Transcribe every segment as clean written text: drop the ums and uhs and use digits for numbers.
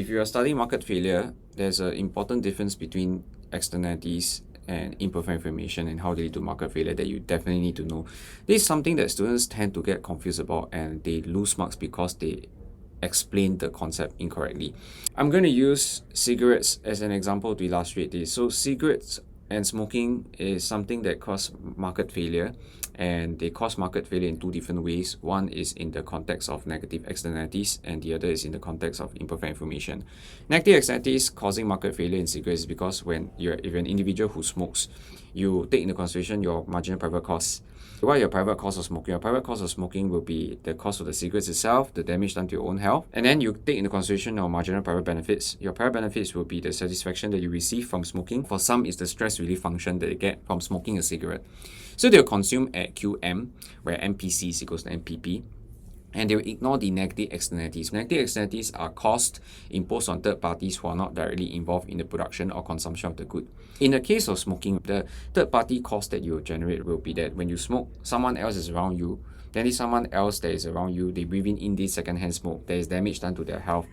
If you are studying market failure, there's an important difference between externalities and imperfect information and how they lead to market failure that you definitely need to know. This is something that students tend to get confused about and they lose marks because they explain the concept incorrectly. I'm going to use cigarettes as an example to illustrate this. So cigarettes and smoking is something that cause market failure, and they cause market failure in two different ways. One is in the context of negative externalities, and the other is in the context of imperfect information. Negative externalities causing market failure in cigarettes is because if you're an individual who smokes, you take into consideration your marginal private costs. What are your private costs of smoking? Your private cost of smoking will be the cost of the cigarettes itself, the damage done to your own health, and then you take into consideration your marginal private benefits. Your private benefits will be the satisfaction that you receive from smoking. For some, it's the stress relief function that they get from smoking a cigarette. So they'll consume at QM, where MPC is equals to MPP. And they will ignore the negative externalities. Negative externalities are costs imposed on third parties who are not directly involved in the production or consumption of the good. In the case of smoking, the third party cost that you generate will be that when you smoke, someone else is around you, then this someone else that is around you, they breathe in this secondhand smoke, there is damage done to their health.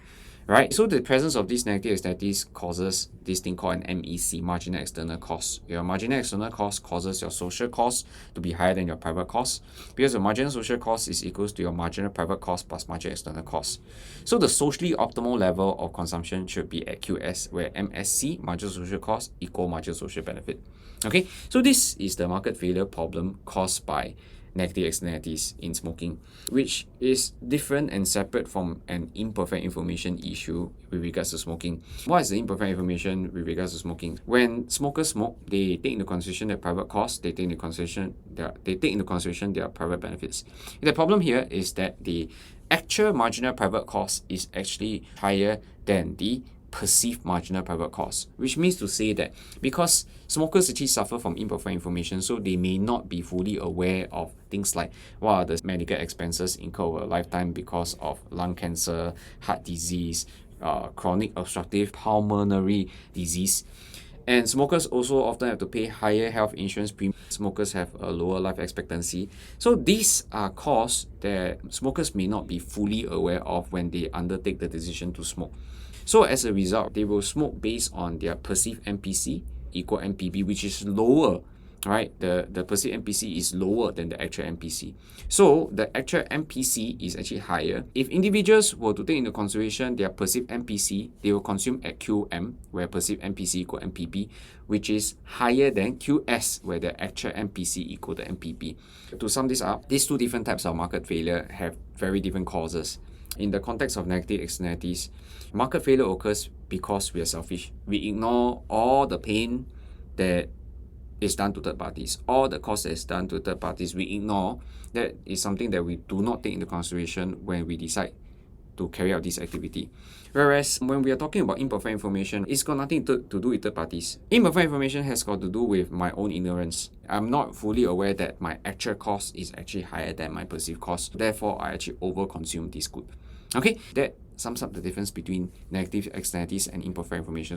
Right, so the presence of these negative externalities causes this thing called an MEC, marginal external cost. Your marginal external cost causes your social cost to be higher than your private cost, because your marginal social cost is equals to your marginal private cost plus marginal external cost. So the socially optimal level of consumption should be at QS, where MSC, marginal social cost, equal marginal social benefit. Okay, so this is the market failure problem caused by negative externalities in smoking, which is different and separate from an imperfect information issue with regards to smoking. What is the imperfect information with regards to smoking? When smokers smoke, they take into consideration their private costs, they take into consideration their private benefits. The problem here is that the actual marginal private cost is actually higher than the perceived marginal private cost, which means to say that because smokers actually suffer from imperfect information, so they may not be fully aware of things like what are the medical expenses incurred over a lifetime because of lung cancer, heart disease, chronic obstructive pulmonary disease. And smokers also often have to pay higher health insurance premiums. Smokers have a lower life expectancy. So these are costs that smokers may not be fully aware of when they undertake the decision to smoke. So as a result, they will smoke based on their perceived MPC equal MPB, which is lower, right? The perceived MPC is lower than the actual MPC. So the actual MPC is actually higher. If individuals were to take into consideration their perceived MPC, they will consume at QM, where perceived MPC equal MPB, which is higher than QS, where the actual MPC equal to MPB. To sum this up, these two different types of market failure have very different causes. In the context of negative externalities, market failure occurs because we are selfish. We ignore all the pain that is done to third parties, all the cost that is done to third parties. We ignore. That is something that we do not take into consideration when we decide to carry out this activity. Whereas when we are talking about imperfect information, it's got nothing to do with third parties. Imperfect information has got to do with my own ignorance. I'm not fully aware that my actual cost is actually higher than my perceived cost. Therefore, I actually overconsume this good. Okay, that sums up the difference between negative externalities and imperfect information.